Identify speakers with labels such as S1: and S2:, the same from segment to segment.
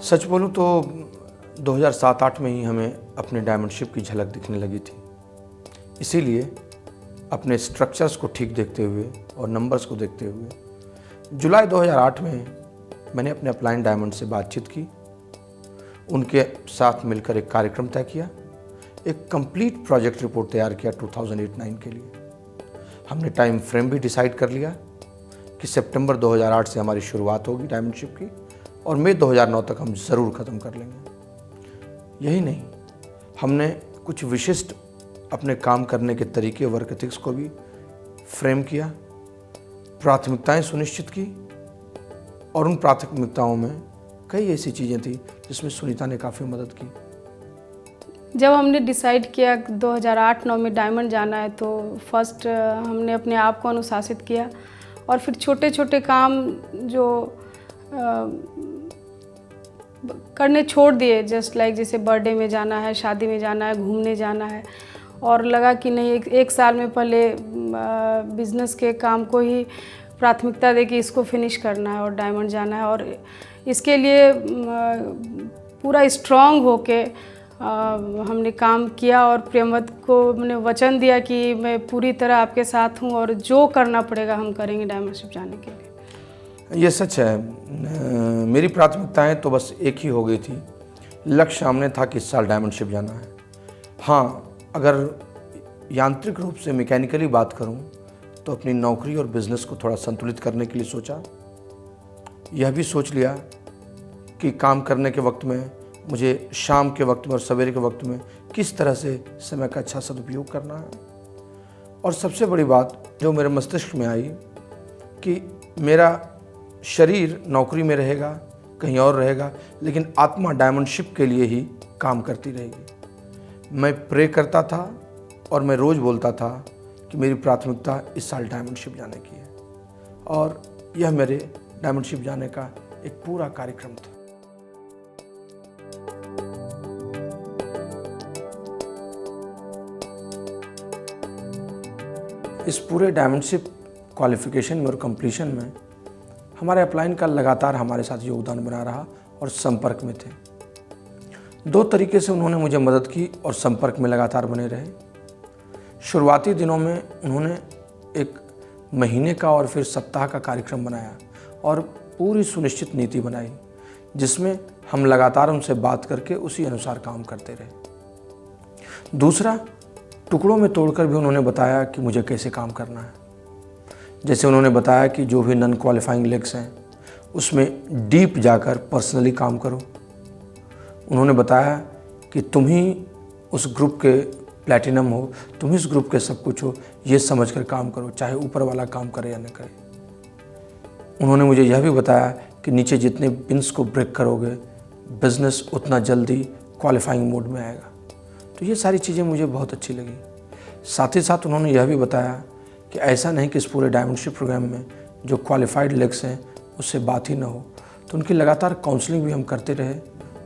S1: सच बोलूँ तो 2007-8 में ही हमें अपने डायमंडशिप की झलक दिखने लगी थी। इसीलिए अपने स्ट्रक्चर्स को ठीक देखते हुए और नंबर्स को देखते हुए जुलाई 2008 में मैंने अपने अपलाइन डायमंड से बातचीत की, उनके साथ मिलकर एक कार्यक्रम तय किया, एक कंप्लीट प्रोजेक्ट रिपोर्ट तैयार किया 2008-9 के लिए। हमने टाइम फ्रेम भी डिसाइड कर लिया कि सितंबर 2008 से हमारी शुरुआत होगी डायमंडशिप की और मई 2009 तक हम ज़रूर ख़त्म कर लेंगे। यही नहीं, हमने कुछ विशिष्ट अपने काम करने के तरीके, वर्क एथिक्स को भी फ्रेम किया, प्राथमिकताएं सुनिश्चित की और उन प्राथमिकताओं में कई ऐसी चीज़ें थी जिसमें सुनीता ने काफ़ी मदद की।
S2: जब हमने डिसाइड किया 2008-9 में डायमंड जाना है तो फर्स्ट हमने अपने आप को अनुशासित किया और फिर छोटे छोटे काम जो करने छोड़ दिए, जस्ट लाइक जैसे बर्थडे में जाना है, शादी में जाना है, घूमने जाना है, और लगा कि नहीं एक साल में पहले बिज़नेस के काम को ही प्राथमिकता दे कि इसको फिनिश करना है और डायमंड जाना है। और इसके लिए पूरा स्ट्रॉन्ग होके हमने काम किया और प्रेमवत को मैंने वचन दिया कि मैं पूरी तरह आपके साथ हूँ और जो करना पड़ेगा हम करेंगे डायमंडशिप जाने के लिए।
S1: ये सच है, मेरी प्राथमिकताएं तो बस एक ही हो गई थी, लक्ष्य सामने था कि इस साल डायमंडशिप जाना है। हाँ, अगर यांत्रिक रूप से मैकेनिकली बात करूं तो अपनी नौकरी और बिज़नेस को थोड़ा संतुलित करने के लिए सोचा। यह भी सोच लिया कि काम करने के वक्त में मुझे शाम के वक्त में और सवेरे के वक्त में किस तरह से समय का अच्छा सदुपयोग करना है। और सबसे बड़ी बात जो मेरे मस्तिष्क में आई कि मेरा शरीर नौकरी में रहेगा, कहीं और रहेगा, लेकिन आत्मा डायमंडशिप के लिए ही काम करती रहेगी। मैं प्रे करता था और मैं रोज़ बोलता था कि मेरी प्राथमिकता इस साल डायमंडशिप जाने की है, और यह मेरे डायमंडशिप जाने का एक पूरा कार्यक्रम था। इस पूरे डायमंडशिप क्वालिफिकेशन में और कंप्लीशन में हमारे अपलाइन का लगातार हमारे साथ योगदान बना रहा और संपर्क में थे। दो तरीके से उन्होंने मुझे मदद की और संपर्क में लगातार बने रहे। शुरुआती दिनों में उन्होंने एक महीने का और फिर सप्ताह का कार्यक्रम बनाया और पूरी सुनिश्चित नीति बनाई, जिसमें हम लगातार उनसे बात करके उसी अनुसार काम करते रहे। दूसरा, टुकड़ों में तोड़कर भी उन्होंने बताया कि मुझे कैसे काम करना है। जैसे उन्होंने बताया कि जो भी नॉन क्वालिफाइंग लेग्स हैं उसमें डीप जाकर पर्सनली काम करो। उन्होंने बताया कि तुम ही उस ग्रुप के प्लैटिनम हो, तुम ही उस ग्रुप के सब कुछ हो, ये समझकर काम करो, चाहे ऊपर वाला काम करे या न करे। उन्होंने मुझे यह भी बताया कि नीचे जितने पिन्स को ब्रेक करोगे, बिजनेस उतना जल्दी क्वालिफाइंग मोड में आएगा। तो ये सारी चीज़ें मुझे बहुत अच्छी लगी। साथ ही साथ उन्होंने यह भी बताया कि ऐसा नहीं कि इस पूरे डायमंडशिप प्रोग्राम में जो क्वालिफाइड लेग्स हैं उससे बात ही ना हो। तो उनकी लगातार काउंसलिंग भी हम करते रहे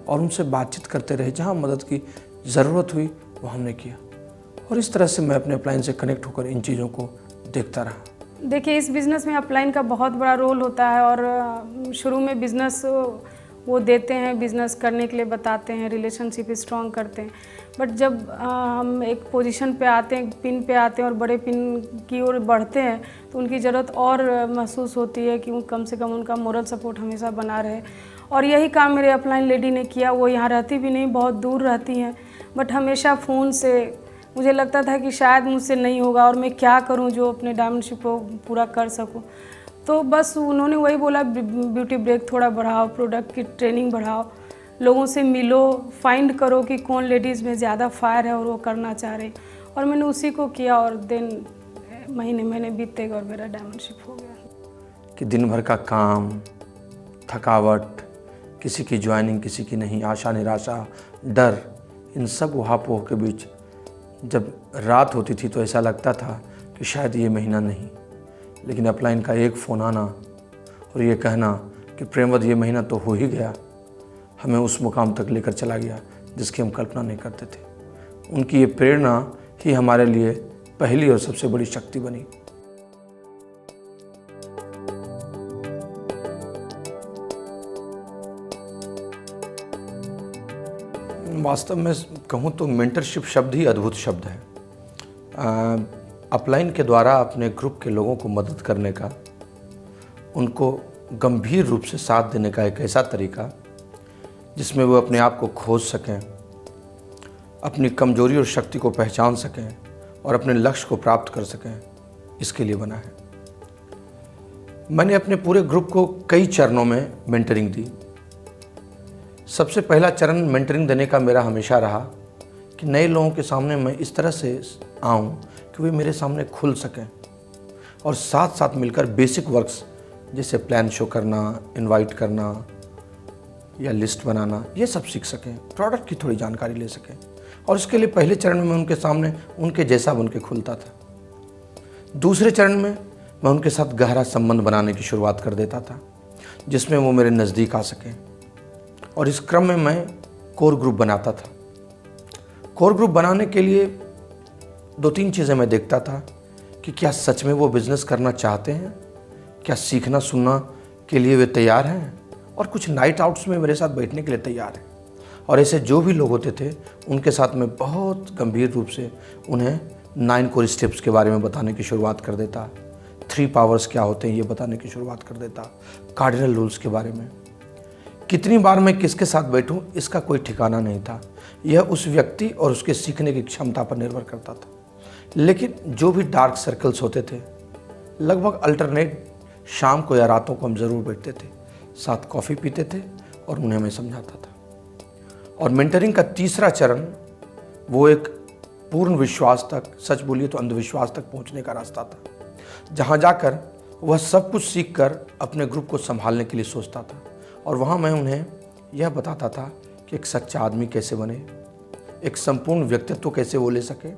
S1: और उनसे बातचीत करते रहे। जहाँ मदद की ज़रूरत हुई वो हमने किया, और इस तरह से मैं अपने अपलाइन से कनेक्ट होकर इन चीज़ों को देखता रहा।
S2: देखिए, इस बिज़नेस में अपलाइन का बहुत बड़ा रोल होता है और शुरू में बिज़नेस वो देते हैं, बिज़नेस करने के लिए बताते हैं, रिलेशनशिप स्ट्रॉन्ग करते हैं। बट जब हम एक पोजीशन पे आते हैं, पिन पे आते हैं और बड़े पिन की ओर बढ़ते हैं तो उनकी ज़रूरत और महसूस होती है कि कम से कम उनका मोरल सपोर्ट हमेशा बना रहे। और यही काम मेरे अपलाइन लेडी ने किया। वो यहाँ रहती भी नहीं, बहुत दूर रहती हैं, बट हमेशा फ़ोन से मुझे लगता था कि शायद मुझसे नहीं होगा और मैं क्या करूँ जो अपने डायमंडशिप को पूरा कर सकूँ। तो बस उन्होंने वही बोला, ब्यूटी ब्रेक थोड़ा बढ़ाओ, प्रोडक्ट की ट्रेनिंग बढ़ाओ, लोगों से मिलो, फाइंड करो कि कौन लेडीज़ में ज़्यादा फायर है और वो करना चाह रही। और मैंने उसी को किया और दिन महीने बीतते गए और मेरा डायमंडशिप हो गया।
S1: कि दिन भर का काम, थकावट, किसी की ज्वाइनिंग किसी की नहीं, आशा निराशा, डर, इन सब उहापोह के बीच जब रात होती थी तो ऐसा लगता था कि शायद ये महीना नहीं। लेकिन अपलाइन का एक फ़ोन आना और ये कहना कि प्रेमवत ये महीना तो हो ही गया, हमें उस मुकाम तक लेकर चला गया जिसकी हम कल्पना नहीं करते थे। उनकी ये प्रेरणा ही हमारे लिए पहली और सबसे बड़ी शक्ति बनी। वास्तव में कहूँ तो मेंटरशिप शब्द ही अद्भुत शब्द है। अपलाइन के द्वारा अपने ग्रुप के लोगों को मदद करने का, उनको गंभीर रूप से साथ देने का एक ऐसा तरीका जिसमें वो अपने आप को खोज सकें, अपनी कमजोरी और शक्ति को पहचान सकें और अपने लक्ष्य को प्राप्त कर सकें, इसके लिए बना है। मैंने अपने पूरे ग्रुप को कई चरणों में मेंटरिंग दी। सबसे पहला चरण मेंटरिंग देने का मेरा हमेशा रहा कि नए लोगों के सामने मैं इस तरह से आऊं कि वे मेरे सामने खुल सकें और साथ साथ मिलकर बेसिक वर्क्स जैसे प्लान शो करना, इनवाइट करना या लिस्ट बनाना, ये सब सीख सकें, प्रोडक्ट की थोड़ी जानकारी ले सकें। और इसके लिए पहले चरण में मैं उनके सामने उनके जैसा बन के खुलता था। दूसरे चरण में मैं उनके साथ गहरा संबंध बनाने की शुरुआत कर देता था जिसमें वो मेरे नज़दीक आ सकें। और इस क्रम में मैं कोर ग्रुप बनाता था। कोर ग्रुप बनाने के लिए 2-3 चीज़ें मैं देखता था कि क्या सच में वो बिज़नेस करना चाहते हैं, क्या सीखना सुनना के लिए वे तैयार हैं और कुछ नाइट आउट्स में मेरे साथ बैठने के लिए तैयार हैं। और ऐसे जो भी लोग होते थे उनके साथ मैं बहुत गंभीर रूप से उन्हें 9 कोर स्टेप्स के बारे में बताने की शुरुआत कर देता, 3 पावर्स क्या होते हैं ये बताने की शुरुआत कर देता, कार्डिनल रूल्स के बारे में। कितनी बार मैं किसके साथ बैठूं इसका कोई ठिकाना नहीं था, यह उस व्यक्ति और उसके सीखने की क्षमता पर निर्भर करता था। लेकिन जो भी डार्क सर्कल्स होते थे, लगभग अल्टरनेट शाम को या रातों को हम ज़रूर बैठते थे, साथ कॉफ़ी पीते थे और उन्हें मैं समझाता था। और मेंटरिंग का तीसरा चरण वो एक पूर्ण विश्वास तक, सच बोलिए तो अंधविश्वास तक पहुंचने का रास्ता था, जहां जाकर वह सब कुछ सीखकर अपने ग्रुप को संभालने के लिए सोचता था। और वहां मैं उन्हें यह बताता था कि एक सच्चा आदमी कैसे बने, एक संपूर्ण व्यक्तित्व कैसे वो ले सके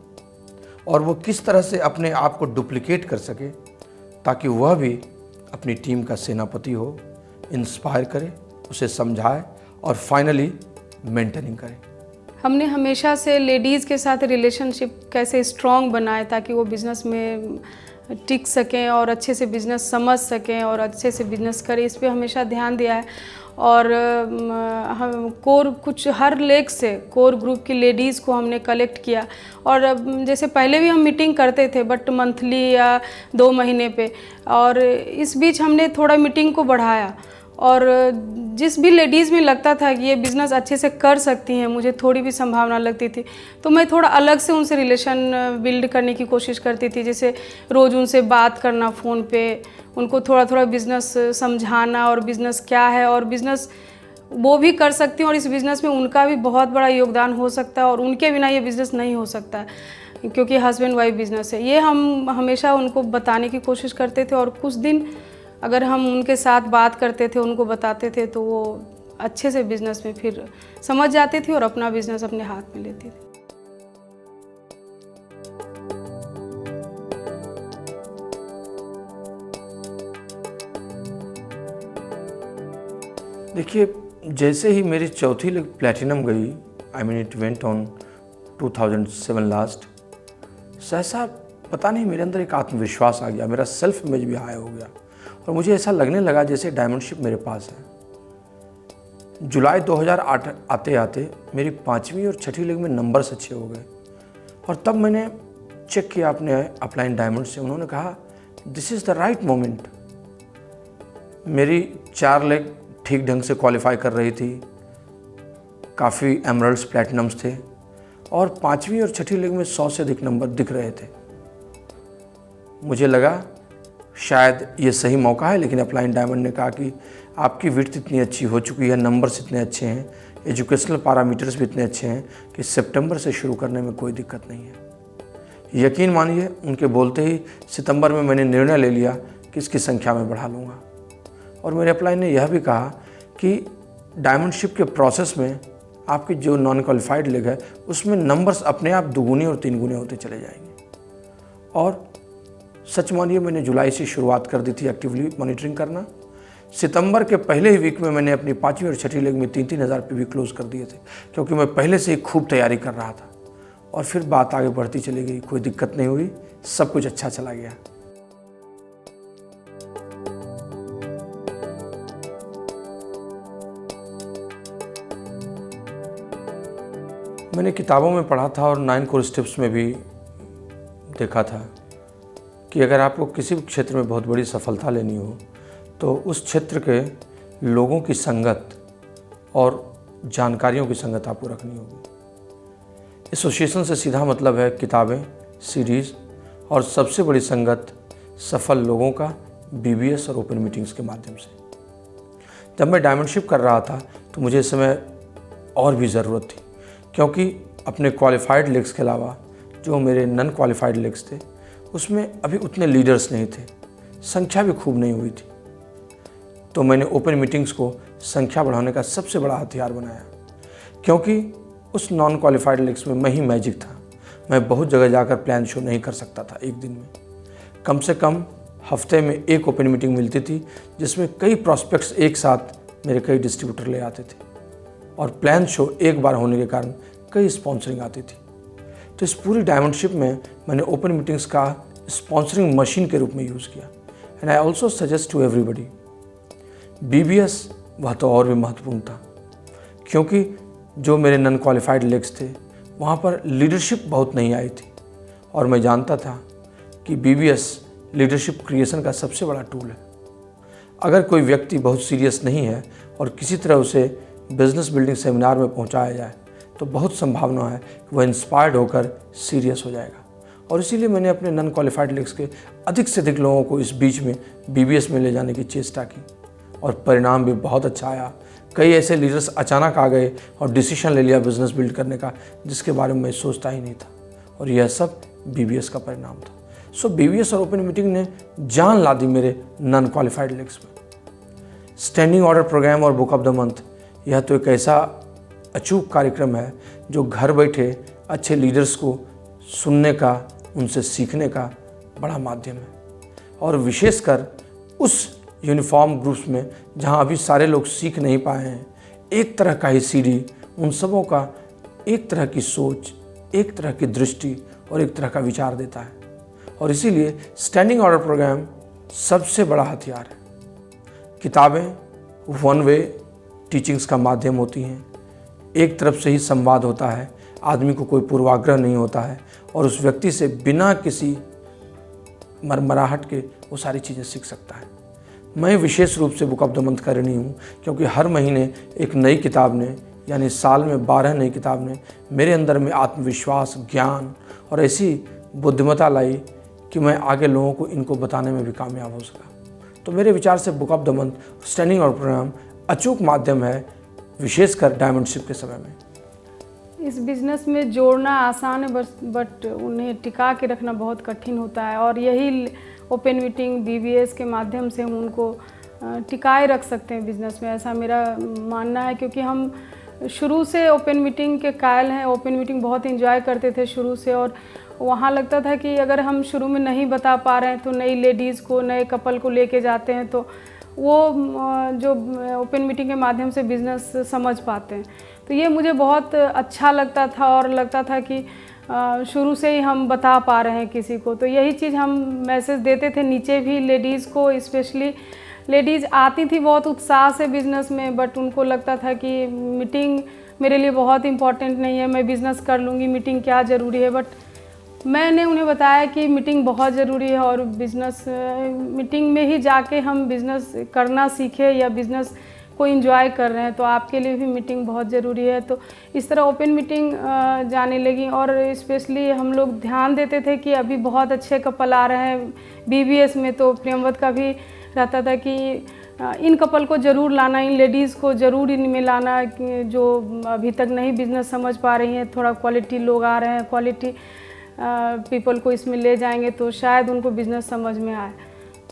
S1: और वो किस तरह से अपने आप को डुप्लीकेट कर सके ताकि वह भी अपनी टीम का सेनापति हो, इंस्पायर करे, उसे समझाए और फाइनली मेंटरिंग करे।
S2: हमने हमेशा से लेडीज़ के साथ रिलेशनशिप कैसे स्ट्रॉन्ग बनाए ताकि वो बिज़नेस में टिक सकें और अच्छे से बिज़नेस समझ सकें और अच्छे से बिज़नेस करें, इस पे हमेशा ध्यान दिया है। और हम कोर कुछ हर लेग से कोर ग्रुप की लेडीज़ को हमने कलेक्ट किया। और जैसे पहले भी हम मीटिंग करते थे बट मंथली या 2 महीने पे, और इस बीच हमने थोड़ा मीटिंग को बढ़ाया। और जिस भी लेडीज़ में लगता था कि ये बिज़नेस अच्छे से कर सकती हैं, मुझे थोड़ी भी संभावना लगती थी, तो मैं थोड़ा अलग से उनसे रिलेशन बिल्ड करने की कोशिश करती थी। जैसे रोज़ उनसे बात करना फ़ोन पे, उनको थोड़ा थोड़ा बिज़नेस समझाना और बिज़नेस क्या है और बिज़नेस वो भी कर सकती हैं और इस बिज़नेस में उनका भी बहुत बड़ा योगदान हो सकता है और उनके बिना ये बिज़नेस नहीं हो सकता है क्योंकि हस्बैंड वाइफ बिज़नेस है। ये हम हमेशा उनको बताने की कोशिश करते थे और कुछ दिन अगर हम उनके साथ बात करते थे, उनको बताते थे, तो वो अच्छे से बिज़नेस में फिर समझ जाती थी और अपना बिज़नेस अपने हाथ में लेती थी।
S1: देखिए, जैसे ही मेरी चौथी लेग प्लैटिनम गई, I mean it went on 2007 last, सहसा पता नहीं मेरे अंदर एक आत्मविश्वास आ गया, मेरा सेल्फ इमेज भी हाई हो गया और मुझे ऐसा लगने लगा जैसे डायमंडशिप मेरे पास है। जुलाई 2008 आते आते मेरी 5वीं और 6ठी लेग में नंबर्स अच्छे हो गए और तब मैंने चेक किया अपने अपलाइन डायमंड से, उन्होंने कहा this is the right moment. मेरी 4 लेग ठीक ढंग से क्वालिफाई कर रही थी, काफ़ी एमरल्ड्स प्लैटिनम्स थे और 5वीं और 6ठी लेग में 100 से अधिक नंबर दिख रहे थे। मुझे लगा शायद ये सही मौका है, लेकिन अपलाइन डायमंड ने कहा कि आपकी विड्थ इतनी अच्छी हो चुकी है, नंबर्स इतने अच्छे हैं, एजुकेशनल पैरामीटर्स भी इतने अच्छे हैं कि सितंबर से शुरू करने में कोई दिक्कत नहीं है। यकीन मानिए, उनके बोलते ही सितंबर में मैंने निर्णय ले लिया कि इसकी संख्या में बढ़ा लूँगा। और मेरे अपलाइन ने यह भी कहा कि डायमंडशिप के प्रोसेस में आपकी जो नॉन क्वालिफाइड लेग है उसमें नंबर्स अपने आप 2 गुने और 3 गुने होते चले जाएंगे। और सच मानिए, मैंने जुलाई से शुरुआत कर दी थी एक्टिवली मॉनिटरिंग करना। सितंबर के पहले ही वीक में मैंने अपनी 5वीं और 6ठी लेग में 3-3 हज़ार पे भी क्लोज कर दिए थे, क्योंकि मैं पहले से ही खूब तैयारी कर रहा था। और फिर बात आगे बढ़ती चली गई, कोई दिक्कत नहीं हुई, सब कुछ अच्छा चला गया। मैंने किताबों में पढ़ा था और 9 कोर स्टेप्स में भी देखा था कि अगर आपको किसी भी क्षेत्र में बहुत बड़ी सफलता लेनी हो तो उस क्षेत्र के लोगों की संगत और जानकारियों की संगत आपको रखनी होगी। एसोसिएशन से सीधा मतलब है किताबें, सीरीज़ और सबसे बड़ी संगत सफल लोगों का बीबीएस और ओपन मीटिंग्स के माध्यम से। जब मैं डायमंडशिप कर रहा था तो मुझे इस समय और भी ज़रूरत थी, क्योंकि अपने क्वालिफाइड लेग्स के अलावा जो मेरे नॉन क्वालिफाइड लेग्स थे उसमें अभी उतने लीडर्स नहीं थे, संख्या भी खूब नहीं हुई थी। तो मैंने ओपन मीटिंग्स को संख्या बढ़ाने का सबसे बड़ा हथियार बनाया, क्योंकि उस नॉन क्वालिफाइड लेग्स में मैं ही मैजिक था। मैं बहुत जगह जाकर प्लान शो नहीं कर सकता था एक दिन में। कम से कम हफ्ते में एक ओपन मीटिंग मिलती थी जिसमें कई प्रॉस्पेक्ट्स एक साथ मेरे कई डिस्ट्रीब्यूटर ले आते थे, और प्लान शो एक बार होने के कारण कई स्पॉन्सरिंग आती थी। तो इस पूरी डायमंडशिप में मैंने ओपन मीटिंग्स का स्पॉन्सरिंग मशीन के रूप में यूज़ किया। And I also suggest to everybody, BBS वह तो और भी महत्वपूर्ण था, क्योंकि जो मेरे नॉन क्वालिफाइड लेग्स थे वहाँ पर लीडरशिप बहुत नहीं आई थी, और मैं जानता था कि बीबीएस लीडरशिप क्रिएशन का सबसे बड़ा टूल है। अगर कोई व्यक्ति बहुत सीरियस नहीं है और किसी तरह उसे बिजनेस बिल्डिंग सेमिनार में पहुंचाया जाए तो बहुत संभावना है कि वह इंस्पायर्ड होकर सीरियस हो जाएगा। और इसीलिए मैंने अपने नॉन क्वालिफाइड लेग्स के अधिक से अधिक लोगों को इस बीच में बीबीएस में ले जाने की चेष्टा की, और परिणाम भी बहुत अच्छा आया। कई ऐसे लीडर्स अचानक आ गए और डिसीजन ले लिया बिजनेस बिल्ड करने का, जिसके बारे में मैं सोचता ही नहीं था, और यह सब बीबीएस का परिणाम था। सो बीबीएस और ओपन मीटिंग ने जान ला दी मेरे नॉन क्वालिफाइड लेग्स में। स्टैंडिंग ऑर्डर प्रोग्राम और बुक ऑफ द मंथ, यह तो एक ऐसा अचूक कार्यक्रम है जो घर बैठे अच्छे लीडर्स को सुनने का, उनसे सीखने का बड़ा माध्यम है। और विशेषकर उस यूनिफॉर्म ग्रुप्स में जहां अभी सारे लोग सीख नहीं पाए हैं, एक तरह का ही सीढ़ी उन सबों का एक तरह की सोच, एक तरह की दृष्टि और एक तरह का विचार देता है। और इसीलिए स्टैंडिंग ऑर्डर प्रोग्राम सबसे बड़ा हथियार है। किताबें वन वे टीचिंग्स का माध्यम होती हैं, एक तरफ से ही संवाद होता है, आदमी को कोई पूर्वाग्रह नहीं होता है और उस व्यक्ति से बिना किसी मरमराहट के वो सारी चीज़ें सीख सकता है। मैं विशेष रूप से बुक ऑफ द मंथ का ऋणी हूँ, क्योंकि हर महीने एक नई किताब ने, यानी साल में 12 नई किताब ने मेरे अंदर में आत्मविश्वास, ज्ञान और ऐसी बुद्धिमत्ता लाई कि मैं आगे लोगों को इनको बताने में भी कामयाब हो सका। तो मेरे विचार से book of the month, standing order programme अचूक माध्यम है, विशेषकर डायमंडशिप के समय में।
S2: इस बिज़नेस में जोड़ना आसान है, बट उन्हें टिका के रखना बहुत कठिन होता है, और यही ओपन मीटिंग, बीबीएस के माध्यम से हम उनको टिकाए रख सकते हैं बिज़नेस में, ऐसा मेरा मानना है। क्योंकि हम शुरू से ओपन मीटिंग के कायल हैं, ओपन मीटिंग बहुत एंजॉय करते थे शुरू से, और वहाँ लगता था कि अगर हम शुरू में नहीं बता पा रहे हैं तो नई लेडीज़ को, नए कपल को लेके जाते हैं तो वो जो ओपन मीटिंग के माध्यम से बिज़नेस समझ पाते हैं। तो ये मुझे बहुत अच्छा लगता था, और लगता था कि शुरू से ही हम बता पा रहे हैं किसी को। तो यही चीज़ हम मैसेज देते थे नीचे भी लेडीज़ को, स्पेशली लेडीज़ आती थी बहुत उत्साह से बिज़नेस में, बट उनको लगता था कि मीटिंग मेरे लिए बहुत इम्पॉर्टेंट नहीं है, मैं बिज़नेस कर लूँगी, मीटिंग क्या ज़रूरी है। बट मैंने उन्हें बताया कि मीटिंग बहुत ज़रूरी है, और बिज़नेस मीटिंग में ही जाके हम बिज़नेस करना सीखे या बिज़नेस को एंजॉय कर रहे हैं, तो आपके लिए भी मीटिंग बहुत ज़रूरी है। तो इस तरह ओपन मीटिंग जाने लगी, और स्पेशली हम लोग ध्यान देते थे कि अभी बहुत अच्छे कपल आ रहे हैं बीबीएस में, तो प्रियंवद का भी रहता था कि इन कपल को ज़रूर लाना, इन लेडीज़ को ज़रूर इनमें लाना, जो अभी तक नहीं बिज़नेस समझ पा रही हैं। थोड़ा क्वालिटी लोग आ रहे हैं, क्वालिटी पीपल को इसमें ले जाएंगे तो शायद उनको बिज़नेस समझ में आए।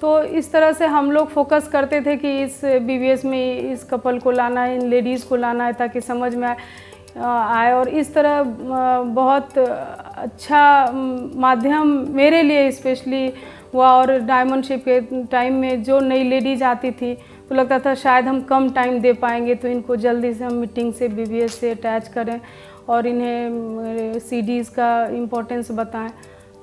S2: तो इस तरह से हम लोग फोकस करते थे कि इस बीबीएस में इस कपल को लाना है, इन लेडीज़ को लाना है, ताकि समझ में आए। और इस तरह बहुत अच्छा माध्यम मेरे लिए स्पेशली हुआ। और डायमंडशिप के टाइम में जो नई लेडीज़ आती थी तो लगता था शायद हम कम टाइम दे पाएंगे, तो इनको जल्दी से हम मीटिंग से, बीबीएस से अटैच करें और इन्हें सीडीज़ का इम्पोर्टेंस बताएं।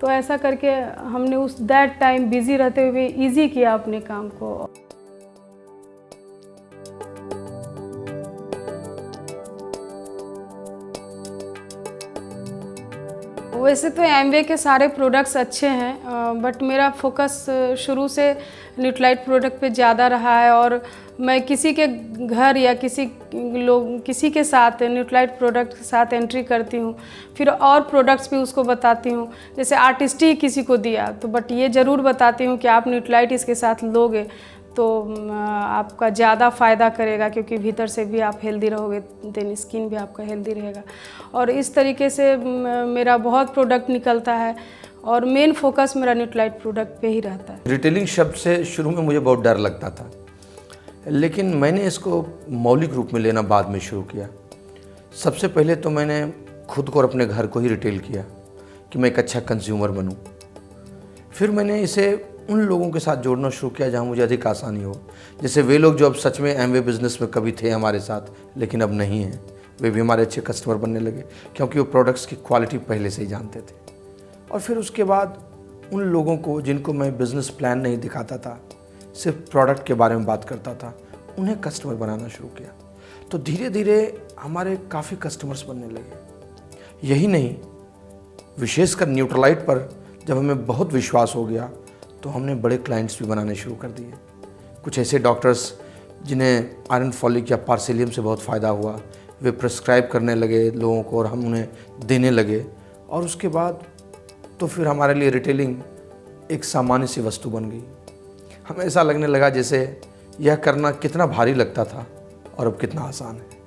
S2: तो ऐसा करके हमने उस दैट टाइम बिज़ी रहते हुए इजी किया अपने काम को। वैसे तो एमवे के सारे प्रोडक्ट्स अच्छे हैं, बट मेरा फोकस शुरू से न्यूट्रालाइट प्रोडक्ट पे ज़्यादा रहा है। और मैं किसी के घर या किसी के साथ न्यूट्रालाइट प्रोडक्ट के साथ एंट्री करती हूँ, फिर और प्रोडक्ट्स भी उसको बताती हूँ। जैसे आर्टिस्ट ही किसी को दिया तो बट ये ज़रूर बताती हूँ कि आप न्यूट्रालाइट इसके साथ लोगे तो आपका ज़्यादा फ़ायदा करेगा, क्योंकि भीतर से भी आप हेल्दी रहोगे, देन स्किन भी आपका हेल्दी रहेगा। और इस तरीके से मेरा बहुत प्रोडक्ट निकलता है और मेन फोकस मेरा न्यूट्रालाइट प्रोडक्ट पे ही रहता है।
S1: रिटेलिंग शब्द से शुरू में मुझे बहुत डर लगता था, लेकिन मैंने इसको मौलिक रूप में लेना बाद में शुरू किया। सबसे पहले तो मैंने खुद को और अपने घर को ही रिटेल किया कि मैं एक अच्छा कंज्यूमर बनूं। फिर मैंने इसे उन लोगों के साथ जोड़ना शुरू किया जहां मुझे अधिक आसानी हो, जैसे वे लोग जो अब सच में एमवे बिज़नेस में कभी थे हमारे साथ लेकिन अब नहीं हैं, वे भी हमारे अच्छे कस्टमर बनने लगे क्योंकि वो प्रोडक्ट्स की क्वालिटी पहले से ही जानते थे। और फिर उसके बाद उन लोगों को जिनको मैं बिज़नेस प्लान नहीं दिखाता था, सिर्फ प्रोडक्ट के बारे में बात करता था, उन्हें कस्टमर बनाना शुरू किया। तो धीरे धीरे हमारे काफ़ी कस्टमर्स बनने लगे। यही नहीं, विशेषकर न्यूट्रालाइट पर जब हमें बहुत विश्वास हो गया तो हमने बड़े क्लाइंट्स भी बनाने शुरू कर दिए। कुछ ऐसे डॉक्टर्स जिन्हें आयरन फॉलिक या पार्सेलियम से बहुत फ़ायदा हुआ, वे प्रिस्क्राइब करने लगे लोगों को और हम उन्हें देने लगे। और उसके बाद तो फिर हमारे लिए रिटेलिंग एक सामान्य सी वस्तु बन गई। हमें ऐसा लगने लगा जैसे यह करना कितना भारी लगता था और अब कितना आसान है।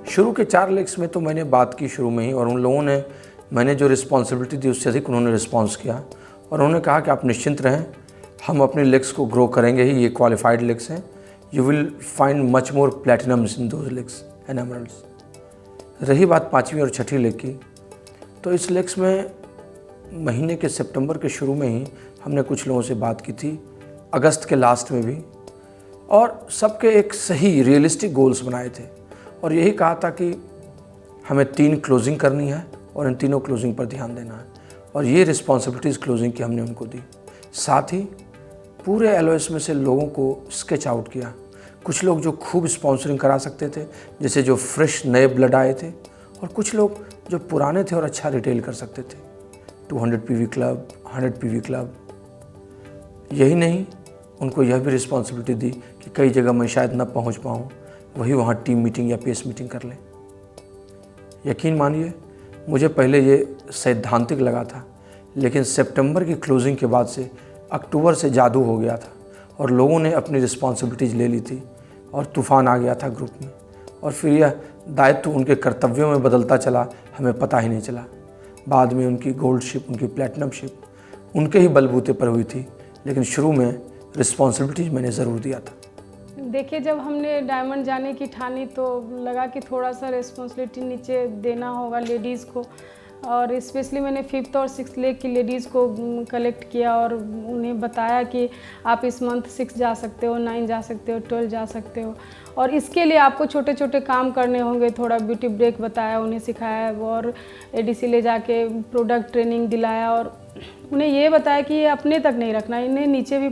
S1: शुरू के 4 लेग्स में तो मैंने बात की शुरू में ही, और उन लोगों ने मैंने जो रिस्पॉन्सिबिलिटी दी उससे अधिक उन्होंने रिस्पॉन्स किया और उन्होंने कहा कि आप निश्चिंत रहें, हम अपने लेग्स को ग्रो करेंगे ही, ये क्वालिफाइड लेग्स हैं, you will find much more platinums in those legs and emeralds. रही बात 5वीं और 6ठी लेग की, तो इस लेग्स में महीने के सितंबर के शुरू में ही हमने कुछ लोगों से बात की थी, अगस्त के लास्ट में भी, और सबके एक सही रियलिस्टिक गोल्स बनाए थे और यही कहा था कि हमें 3 क्लोजिंग करनी है और इन तीनों क्लोजिंग पर ध्यान देना है, और ये रिस्पॉन्सिबिलिटीज़ क्लोजिंग की हमने उनको दी। साथ ही पूरे एलओएस में से लोगों को स्केच आउट किया। कुछ लोग जो खूब स्पॉन्सरिंग करा सकते थे, जैसे जो फ्रेश नए ब्लड आए थे, और कुछ लोग जो पुराने थे और अच्छा रिटेल कर सकते थे, 200 पीवी क्लब, 100 पीवी क्लब। यही नहीं, उनको यह भी रिस्पॉन्सिबिलिटी दी कि कई जगह मैं शायद न पहुंच पाऊँ, वही वहाँ टीम मीटिंग या पेस मीटिंग कर लें। यकीन मानिए, मुझे पहले ये सैद्धांतिक लगा था, लेकिन सितंबर की क्लोजिंग के बाद से अक्टूबर से जादू हो गया था और लोगों ने अपनी रिस्पॉन्सिबिलिटीज़ ले ली थी और तूफ़ान आ गया था ग्रुप में, और फिर यह दायित्व उनके कर्तव्यों में बदलता चला, हमें पता ही नहीं चला। बाद में उनकी गोल्ड शिप, उनकी प्लेटिनम शिप उनके ही बलबूते पर हुई थी, लेकिन शुरू में रिस्पॉन्सिबिलिटीज़ मैंने ज़रूर दिया था।
S2: देखिए, जब हमने डायमंड जाने की ठानी तो लगा कि थोड़ा सा रिस्पॉन्सिबिलिटी नीचे देना होगा लेडीज़ को, और स्पेशली मैंने 5th और 6th लेग की लेडीज़ को कलेक्ट किया और उन्हें बताया कि आप इस मंथ 6 जा सकते हो, 9 जा सकते हो, 12 जा सकते हो, और इसके लिए आपको छोटे छोटे काम करने होंगे। थोड़ा ब्यूटी ब्रेक बताया, उन्हें सिखाया, और एडीसी ले जाके प्रोडक्ट ट्रेनिंग दिलाया, और उन्हें ये बताया कि ये अपने तक नहीं रखना, इन्हें नीचे भी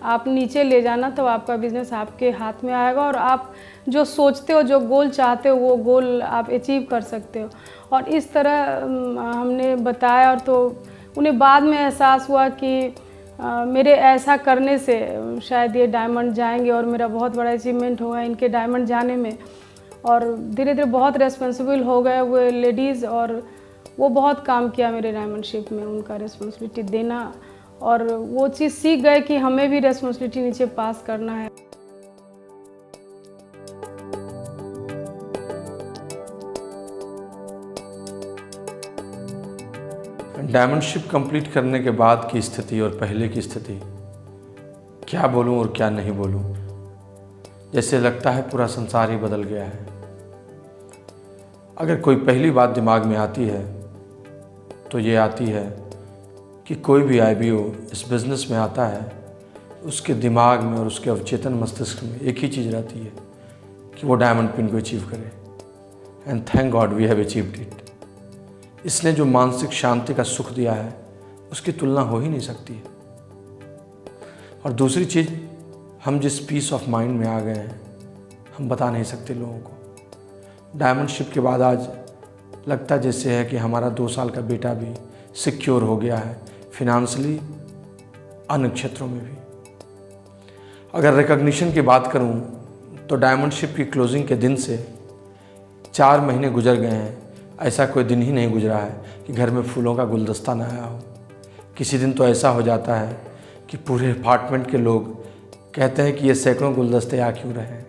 S2: आप नीचे ले जाना, तो आपका बिज़नेस आपके हाथ में आएगा और आप जो सोचते हो, जो गोल चाहते हो, वो गोल आप अचीव कर सकते हो। और इस तरह हमने बताया, और तो उन्हें बाद में एहसास हुआ कि मेरे ऐसा करने से शायद ये डायमंड जाएंगे और मेरा बहुत बड़ा अचीवमेंट होगा इनके डायमंड जाने में। और धीरे धीरे बहुत रेस्पॉन्सिबल हो गए वो लेडीज़, और वो बहुत काम किया मेरे डायमंडशिप में, उनका रिस्पॉन्सिबिलिटी देना, और वो चीज़ सीख गए कि हमें भी रिस्पॉन्सिबिलिटी नीचे पास करना है।
S1: डायमंडशिप कंप्लीट करने के बाद की स्थिति और पहले की स्थिति, क्या बोलूं और क्या नहीं बोलूं, जैसे लगता है पूरा संसार ही बदल गया है। अगर कोई पहली बात दिमाग में आती है तो ये आती है कि कोई भी आईबीओ इस बिज़नेस में आता है, उसके दिमाग में और उसके अवचेतन मस्तिष्क में एक ही चीज़ रहती है कि वो डायमंड पिन को अचीव करे। And thank God we have achieved it. इसने जो मानसिक शांति का सुख दिया है उसकी तुलना हो ही नहीं सकती है। और दूसरी चीज़, हम जिस पीस ऑफ माइंड में आ गए हैं हम बता नहीं सकते लोगों को। डायमंड शिप के बाद आज लगता जैसे है कि हमारा 2 साल का बेटा भी सिक्योर हो गया है फिनेंशियली, अन्य क्षेत्रों में भी। अगर रिकॉग्निशन की बात करूं तो डायमंड शिप की क्लोजिंग के दिन से 4 महीने गुजर गए हैं। ऐसा कोई दिन ही नहीं गुजरा है कि घर में फूलों का गुलदस्ता न आया हो। किसी दिन तो ऐसा हो जाता है कि पूरे अपार्टमेंट के लोग कहते हैं कि ये सैकड़ों गुलदस्ते आ क्यों रहे हैं।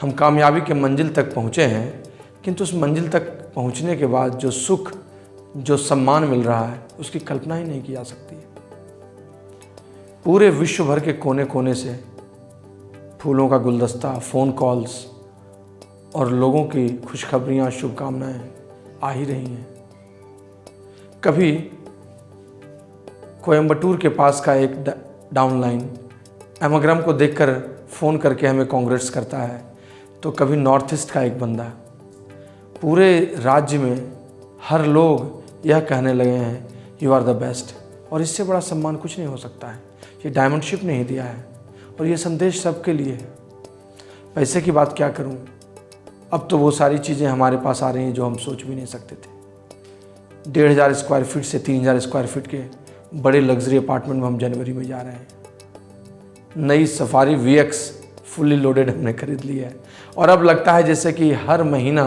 S1: हम कामयाबी के मंजिल तक पहुँचे हैं, किंतु उस मंजिल तक पहुँचने के बाद जो सुख, जो सम्मान मिल रहा है उसकी कल्पना ही नहीं की जा सकती। पूरे विश्व भर के कोने कोने से फूलों का गुलदस्ता, फ़ोन कॉल्स और लोगों की खुशखबरियाँ, शुभकामनाएं आ ही रही हैं। कभी कोयम्बटूर के पास का एक डाउनलाइन एमाग्राम को देखकर फ़ोन करके हमें कांग्रेट्स करता है, तो कभी नॉर्थ ईस्ट का एक बंदा पूरे राज्य में हर लोग यह कहने लगे हैं यू आर द बेस्ट। और इससे बड़ा सम्मान कुछ नहीं हो सकता है। ये डायमंड शिप ने ही दिया है और ये संदेश सबके लिए है। पैसे की बात क्या करूं, अब तो वो सारी चीज़ें हमारे पास आ रही हैं जो हम सोच भी नहीं सकते थे। 1,500 स्क्वायर फीट से 3,000 स्क्वायर फीट के बड़े लग्जरी अपार्टमेंट में हम जनवरी में जा रहे हैं। नई सफारी VX फुल्ली लोडेड हमने खरीद ली है और अब लगता है जैसे कि हर महीना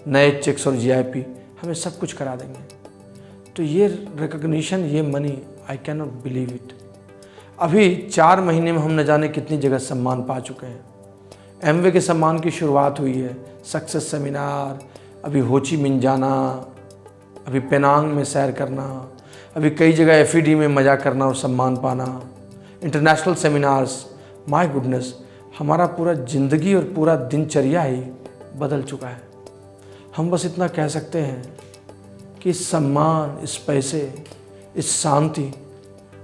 S1: नए चेक्स और GIP हमें सब कुछ करा देंगे। तो ये रिकॉग्निशन, ये money, I can not believe it. अभी 4 महीने में हम न जाने कितनी जगह सम्मान पा चुके हैं। एमवे के सम्मान की शुरुआत हुई है, सक्सेस सेमिनार, अभी होची मिन जाना, अभी पेनांग में सैर करना, अभी कई जगह FED में मज़ा करना और सम्मान पाना, इंटरनेशनल सेमिनार्स। माय गुडनेस, हमारा पूरा ज़िंदगी और पूरा दिनचर्या ही बदल चुका है। हम बस इतना कह सकते हैं कि इस सम्मान, इस पैसे, इस शांति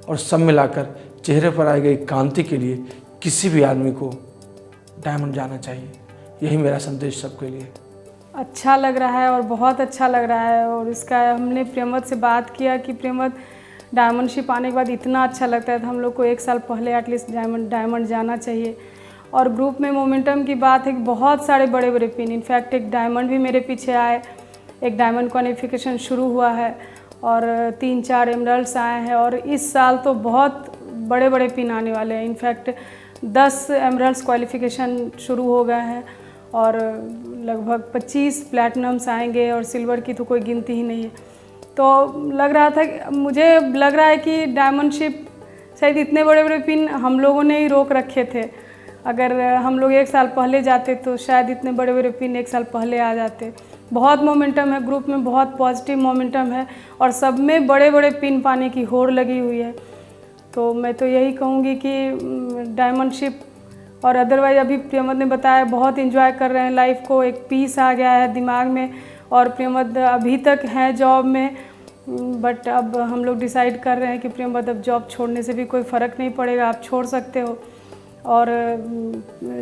S1: और सब मिलाकर चेहरे पर आई गई कांति के लिए किसी भी आदमी को डायमंड जाना चाहिए। यही मेरा संदेश सबके लिए।
S2: अच्छा लग रहा है और बहुत अच्छा लग रहा है। और इसका हमने प्रियमत से बात किया कि प्रियमत, डायमंड शिप आने के बाद इतना अच्छा लगता है तो हम लोग को 1 साल पहले एटलीस्ट डायमंड जाना चाहिए। और ग्रुप में मोमेंटम की बात है कि बहुत सारे बड़े बड़े पिन, इनफैक्ट एक डायमंड भी मेरे पीछे आए, एक डायमंड क्वालिफिकेशन शुरू हुआ है और 3-4 एमरल्ड्स आए हैं। और इस साल तो बहुत बड़े बड़े पिन आने वाले हैं। इनफैक्ट 10 एमरल्ड्स क्वालिफिकेशन शुरू हो गए हैं और लगभग 25 प्लैटिनम्स आएंगे और सिल्वर की तो कोई गिनती ही नहीं है। तो मुझे लग रहा है कि डायमंड शिप शायद इतने बड़े बड़े पिन हम लोगों ने ही रोक रखे थे। अगर हम लोग 1 साल पहले जाते तो शायद इतने बड़े बड़े पिन 1 साल पहले आ जाते। बहुत मोमेंटम है ग्रुप में, बहुत पॉजिटिव मोमेंटम है और सब में बड़े बड़े पिन पाने की होड़ लगी हुई है। तो मैं तो यही कहूँगी कि डायमंड शिप और अदरवाइज अभी प्रियमत ने बताया बहुत एंजॉय कर रहे हैं लाइफ को, एक पीस आ गया है दिमाग में। और प्रियमत अभी तक है जॉब में, बट अब हम लोग डिसाइड कर रहे हैं कि प्रियमत अब जॉब छोड़ने से भी कोई फ़र्क नहीं पड़ेगा, आप छोड़ सकते हो और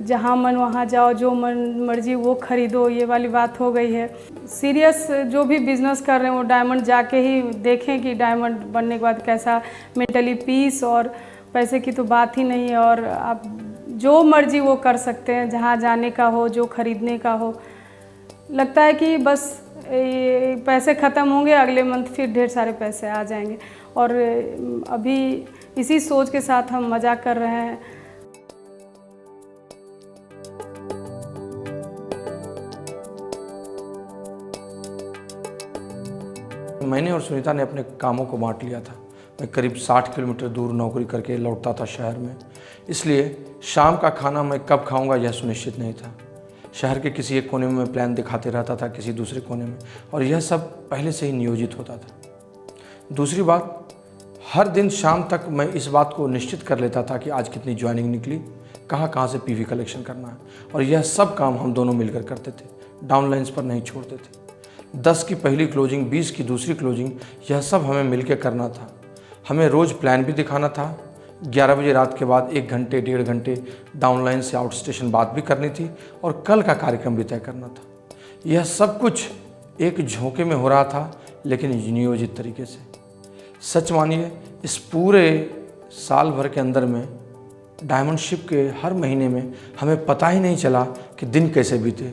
S2: जहाँ मन वहाँ जाओ, जो मन मर्जी वो ख़रीदो, ये वाली बात हो गई है। सीरियस जो भी बिज़नेस कर रहे हैं वो डायमंड जाके ही देखें कि डायमंड बनने के बाद कैसा मेंटली पीस, और पैसे की तो बात ही नहीं है। और आप जो मर्जी वो कर सकते हैं, जहाँ जाने का हो, जो ख़रीदने का हो। लगता है कि बस पैसे ख़त्म होंगे, अगले मंथ फिर ढेर सारे पैसे आ जाएंगे। और अभी इसी सोच के साथ हम मज़ाक कर रहे हैं।
S1: मैंने और सुनीता ने अपने कामों को बांट लिया था। मैं करीब 60 किलोमीटर दूर नौकरी करके लौटता था शहर में, इसलिए शाम का खाना मैं कब खाऊंगा यह सुनिश्चित नहीं था। शहर के किसी एक कोने में मैं प्लान दिखाते रहता था, किसी दूसरे कोने में, और यह सब पहले से ही नियोजित होता था। दूसरी बात, हर दिन शाम तक मैं इस बात को निश्चित कर लेता था कि आज कितनी ज्वाइनिंग निकली, कहाँ से PV कलेक्शन करना है, और यह सब काम हम दोनों मिलकर करते थे, डाउनलाइंस पर नहीं छोड़ते थे। 10 की पहली क्लोजिंग, 20 की दूसरी क्लोजिंग, यह सब हमें मिलकर करना था। हमें रोज़ प्लान भी दिखाना था। 11 बजे रात के बाद 1 घंटे 1.5 घंटे डाउनलाइन से आउट स्टेशन बात भी करनी थी और कल का कार्यक्रम भी तय करना था। यह सब कुछ एक झोंके में हो रहा था, लेकिन नियोजित तरीके से। सच मानिए, इस पूरे साल भर के अंदर में डायमंडशिप के हर महीने में हमें पता ही नहीं चला कि दिन कैसे बीते,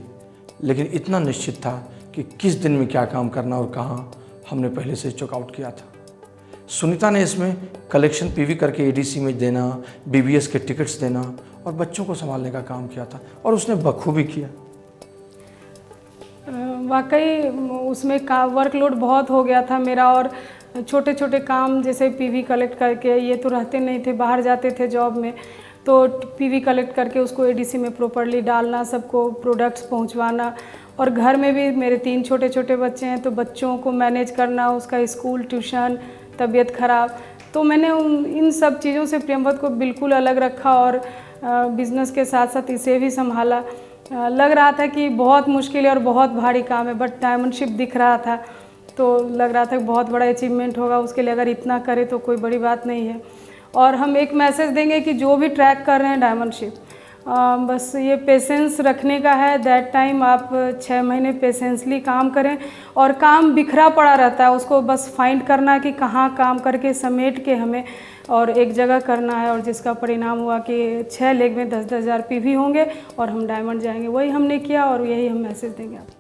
S1: लेकिन इतना निश्चित था कि किस दिन में क्या काम करना और कहाँ, हमने पहले से चेकआउट किया था। सुनीता ने इसमें कलेक्शन पीवी करके एडीसी में देना, बीबीएस के टिकट्स देना और बच्चों को संभालने का काम किया था और उसने बखूबी किया।
S2: वाकई उसमें वर्कलोड बहुत हो गया था मेरा, और छोटे छोटे काम जैसे पीवी कलेक्ट करके, ये तो रहते नहीं थे, बाहर जाते थे जॉब में, तो पीवी कलेक्ट करके उसको एडीसी में प्रॉपरली डालना, सबको प्रोडक्ट्स पहुंचवाना, और घर में भी मेरे 3 छोटे छोटे बच्चे हैं तो बच्चों को मैनेज करना, उसका स्कूल, ट्यूशन, तबीयत ख़राब। तो मैंने इन सब चीज़ों से प्रियंवद को बिल्कुल अलग रखा और बिज़नेस के साथ साथ इसे भी संभाला। लग रहा था कि बहुत मुश्किल है और बहुत भारी काम है, बट डायमंडशिप दिख रहा था तो लग रहा था कि बहुत बड़ा अचीवमेंट होगा उसके लिए, अगर इतना करे तो कोई बड़ी बात नहीं है। और हम एक मैसेज देंगे कि जो भी ट्रैक कर रहे हैं डायमंडशिप, बस ये पेशेंस रखने का है। दैट टाइम आप 6 महीने पेशेंसली काम करें, और काम बिखरा पड़ा रहता है, उसको बस फाइंड करना कि कहाँ काम करके समेट के हमें और एक जगह करना है, और जिसका परिणाम हुआ कि 6 लेग में 10-10 हज़ार पीवी होंगे और हम डायमंड जाएंगे। वही हमने किया और यही हम मैसेज देंगे आपको।